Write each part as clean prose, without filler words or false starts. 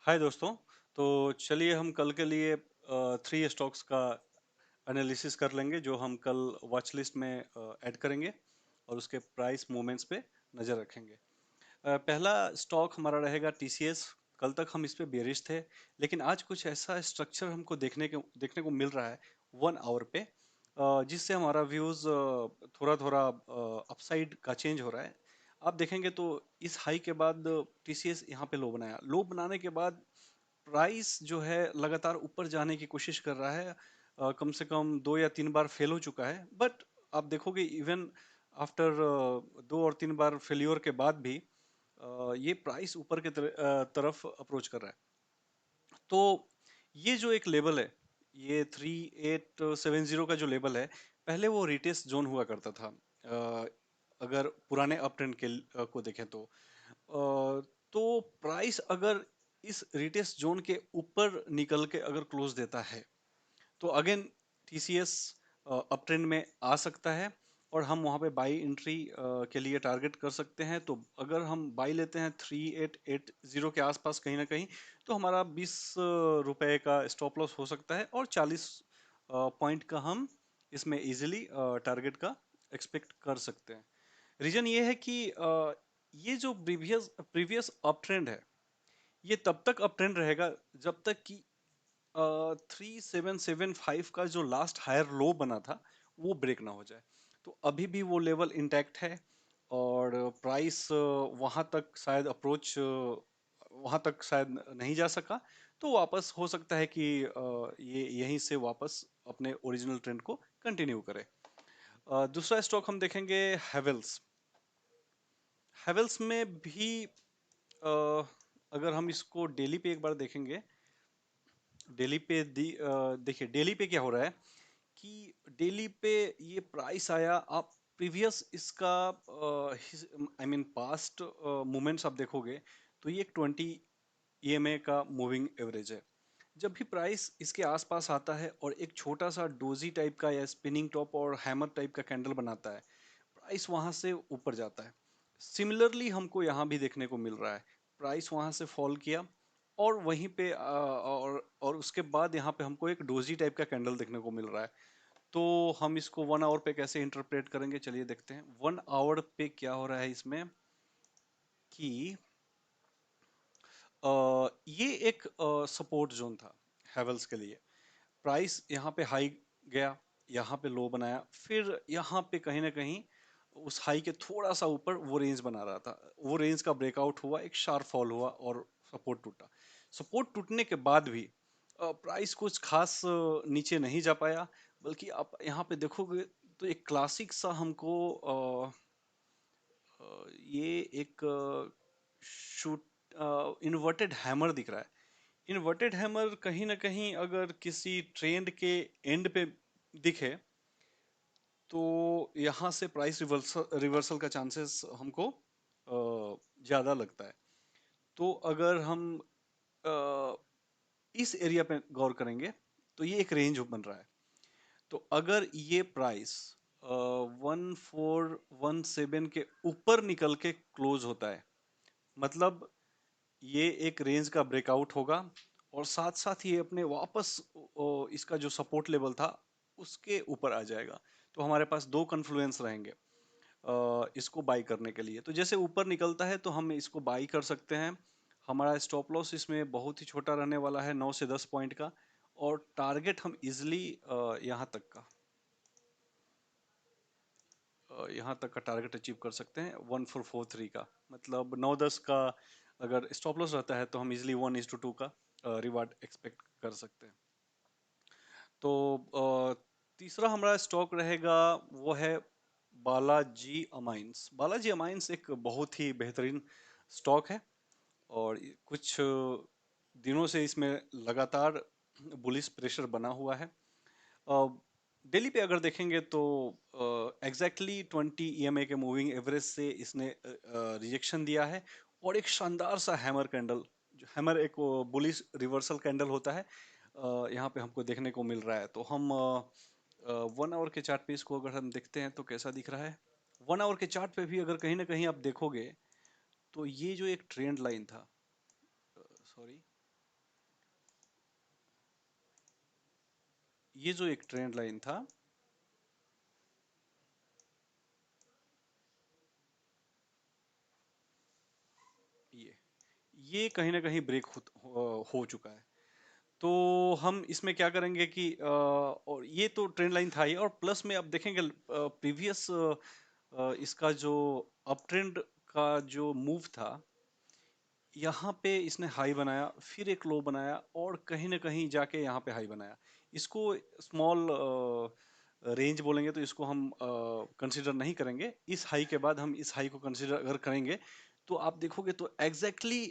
हाय दोस्तों। तो चलिए हम कल के लिए थ्री स्टॉक्स का एनालिसिस कर लेंगे जो हम कल वॉच लिस्ट में ऐड करेंगे और उसके प्राइस मूवमेंट्स पे नज़र रखेंगे। पहला स्टॉक हमारा रहेगा टीसीएस। कल तक हम इस पे बेरिश थे, लेकिन आज कुछ ऐसा स्ट्रक्चर हमको देखने को मिल रहा है 1 आवर पे, जिससे हमारा व्यूज़ थोड़ा थोड़ा अपसाइड का चेंज हो रहा है। आप देखेंगे तो इस हाई के बाद टीसीएस यहाँ पे लो बनाया, लो बनाने के बाद प्राइस जो है लगातार ऊपर जाने की कोशिश कर रहा है। कम से कम 2 या 3 बार फेल हो चुका है, बट आप देखोगे इवन आफ्टर 2 और 3 बार फेल्योर के बाद भी ये प्राइस ऊपर के तरफ अप्रोच कर रहा है। तो ये जो एक लेवल है, ये 3870 का जो लेवल है, पहले वो रिटेस्ट जोन हुआ करता था। अगर पुराने अप ट्रेंड को देखें तो प्राइस अगर इस रिटेस्ट जोन के ऊपर निकल के अगर क्लोज देता है तो अगेन टीसीएस अप ट्रेंड में आ सकता है और हम वहाँ पे बाई एंट्री के लिए टारगेट कर सकते हैं। तो अगर हम बाई लेते हैं 3880 के आसपास कहीं ना कहीं, तो हमारा 20 रुपए का स्टॉप लॉस हो सकता है और 40 पॉइंट का हम इसमें इजीली टारगेट का एक्सपेक्ट कर सकते हैं। रीजन ये है कि ये जो प्रीवियस प्रीवियस अप ट्रेंड है, ये तब तक अप ट्रेंड रहेगा जब तक कि 3775 का जो लास्ट हायर लो बना था वो ब्रेक ना हो जाए। तो अभी भी वो लेवल इंटैक्ट है और प्राइस वहां तक शायद अप्रोच वहां तक शायद नहीं जा सका। तो वापस हो सकता है कि ये यहीं से वापस अपने ओरिजिनल ट्रेंड को कंटिन्यू करे। दूसरा स्टॉक हम देखेंगे हैवेल्स। हैवेल्स में भी अ, अगर हम इसको डेली पे एक बार देखेंगे, डेली पे देखिए डेली पे क्या हो रहा है कि डेली पे ये प्राइस आया। आप प्रीवियस इसका आई मीन पास्ट मूवमेंट्स आप देखोगे तो ये एक 20 EMA का मूविंग एवरेज है। जब भी प्राइस इसके आसपास आता है और एक छोटा सा डोजी टाइप का या स्पिनिंग टॉप और हैमर टाइप का कैंडल बनाता है, प्राइस वहां से ऊपर जाता है। सिमिलरली हमको यहाँ भी देखने को मिल रहा है, प्राइस वहां से फॉल किया और वहीं पे और उसके बाद यहाँ पे हमको एक डोजी टाइप का कैंडल देखने को मिल रहा है। तो हम इसको 1 आवर पे कैसे इंटरप्रेट करेंगे, चलिए देखते हैं। 1 आवर पे क्या हो रहा है इसमें कि ये एक सपोर्ट जोन था हैवेल्स के लिए। प्राइस यहाँ पे हाई गया, यहाँ पे लो बनाया, फिर यहाँ पे कहीं ना कहीं उस हाई के थोड़ा सा ऊपर वो रेंज बना रहा था। वो रेंज का ब्रेकआउट हुआ, एक शार्प फॉल हुआ और सपोर्ट टूटा। सपोर्ट टूटने के बाद भी प्राइस कुछ खास नीचे नहीं जा पाया, बल्कि आप यहाँ पे देखोगे तो एक क्लासिक सा हमको ये एक शूट इन्वर्टेड हैमर दिख रहा है। इन्वर्टेड हैमर कहीं ना कहीं अगर किसी ट्रेंड के एंड पे दिखे तो यहाँ से प्राइस रिवर्सल रिवर्सल का चांसेस हमको ज़्यादा लगता है। तो अगर हम अ, इस एरिया पे गौर करेंगे तो ये एक रेंज बन रहा है। तो अगर ये प्राइस 1417 के ऊपर निकल के क्लोज होता है, मतलब ये एक रेंज का ब्रेकआउट होगा और साथ साथ ये अपने वापस इसका जो सपोर्ट लेवल था उसके ऊपर आ जाएगा। तो हमारे पास दो कन्फ्लुएंस रहेंगे इसको बाई करने के लिए। तो जैसे ऊपर निकलता है तो हम इसको बाई कर सकते हैं। हमारा स्टॉप लॉस इसमें बहुत ही छोटा रहने वाला है, 9 से 10 पॉइंट का, और टारगेट हम इजिली यहाँ तक का यहाँ तक का टारगेट अचीव कर सकते हैं 1443 का। मतलब 9-10 का अगर स्टॉप लॉस रहता है तो हम इजिली 1:2 का रिवार्ड एक्सपेक्ट कर सकते हैं। तो तीसरा हमारा स्टॉक रहेगा वो है बालाजी अमाइंस। बालाजी अमाइंस एक बहुत ही बेहतरीन स्टॉक है और कुछ दिनों से इसमें लगातार बुलिश प्रेशर बना हुआ है। डेली पे अगर देखेंगे तो एग्जैक्टली 20 EMA के मूविंग एवरेज से इसने रिजेक्शन दिया है और एक शानदार सा हैमर कैंडल, जो हैमर एक बुलिश रिवर्सल कैंडल होता है, यहाँ पे हमको देखने को मिल रहा है। तो हम 1 आवर के चार्ट पे इसको अगर हम देखते हैं तो कैसा दिख रहा है। 1 आवर के चार्ट पे भी अगर कहीं ना कहीं आप देखोगे तो ये जो एक ट्रेंड लाइन था, सॉरी, ये जो एक ट्रेंड लाइन था, ये ये कहीं ना कहीं ब्रेक हो चुका है। तो हम इसमें क्या करेंगे कि और ये तो ट्रेंड लाइन था ही, और प्लस में अब देखेंगे प्रीवियस इसका जो अप ट्रेंड का जो मूव था, यहाँ पे इसने हाई बनाया, फिर एक लो बनाया, और कहीं ना कहीं जाके यहाँ पे हाई बनाया। इसको स्मॉल रेंज बोलेंगे तो इसको हम कंसिडर नहीं करेंगे। इस हाई के बाद हम इस हाई को कंसिडर अगर करेंगे तो आप देखोगे तो एग्जैक्टली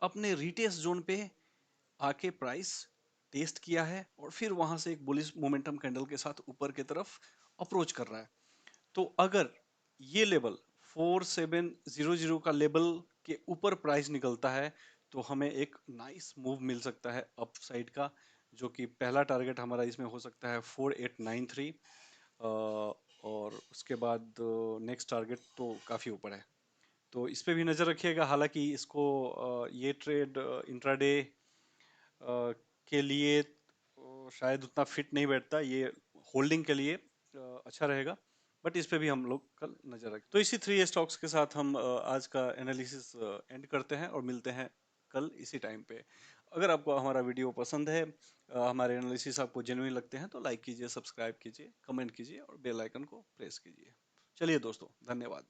अपने रिटेस्ट जोन पे आके प्राइस टेस्ट किया है, और फिर वहां से एक बुलिश मोमेंटम कैंडल के साथ ऊपर की तरफ अप्रोच कर रहा है। तो अगर ये लेवल 4700 का लेवल के ऊपर प्राइस निकलता है तो हमें एक नाइस मूव मिल सकता है अप साइड का, जो कि पहला टारगेट हमारा इसमें हो सकता है 4893, और उसके बाद नेक्स्ट टारगेट तो काफ़ी ऊपर है। तो इस पे भी नज़र रखिएगा। हालांकि इसको ये ट्रेड इंट्राडे के लिए शायद उतना फिट नहीं बैठता, ये होल्डिंग के लिए अच्छा रहेगा, बट इस पे भी हम लोग कल नजर रखें। तो इसी थ्री स्टॉक्स के साथ हम आज का एनालिसिस एंड करते हैं और मिलते हैं कल इसी टाइम पे। अगर आपको हमारा वीडियो पसंद है, हमारे एनालिसिस आपको जेन्युइन लगते हैं, तो लाइक कीजिए, सब्सक्राइब कीजिए, कमेंट कीजिए और बेल आइकन को प्रेस कीजिए। चलिए दोस्तों, धन्यवाद।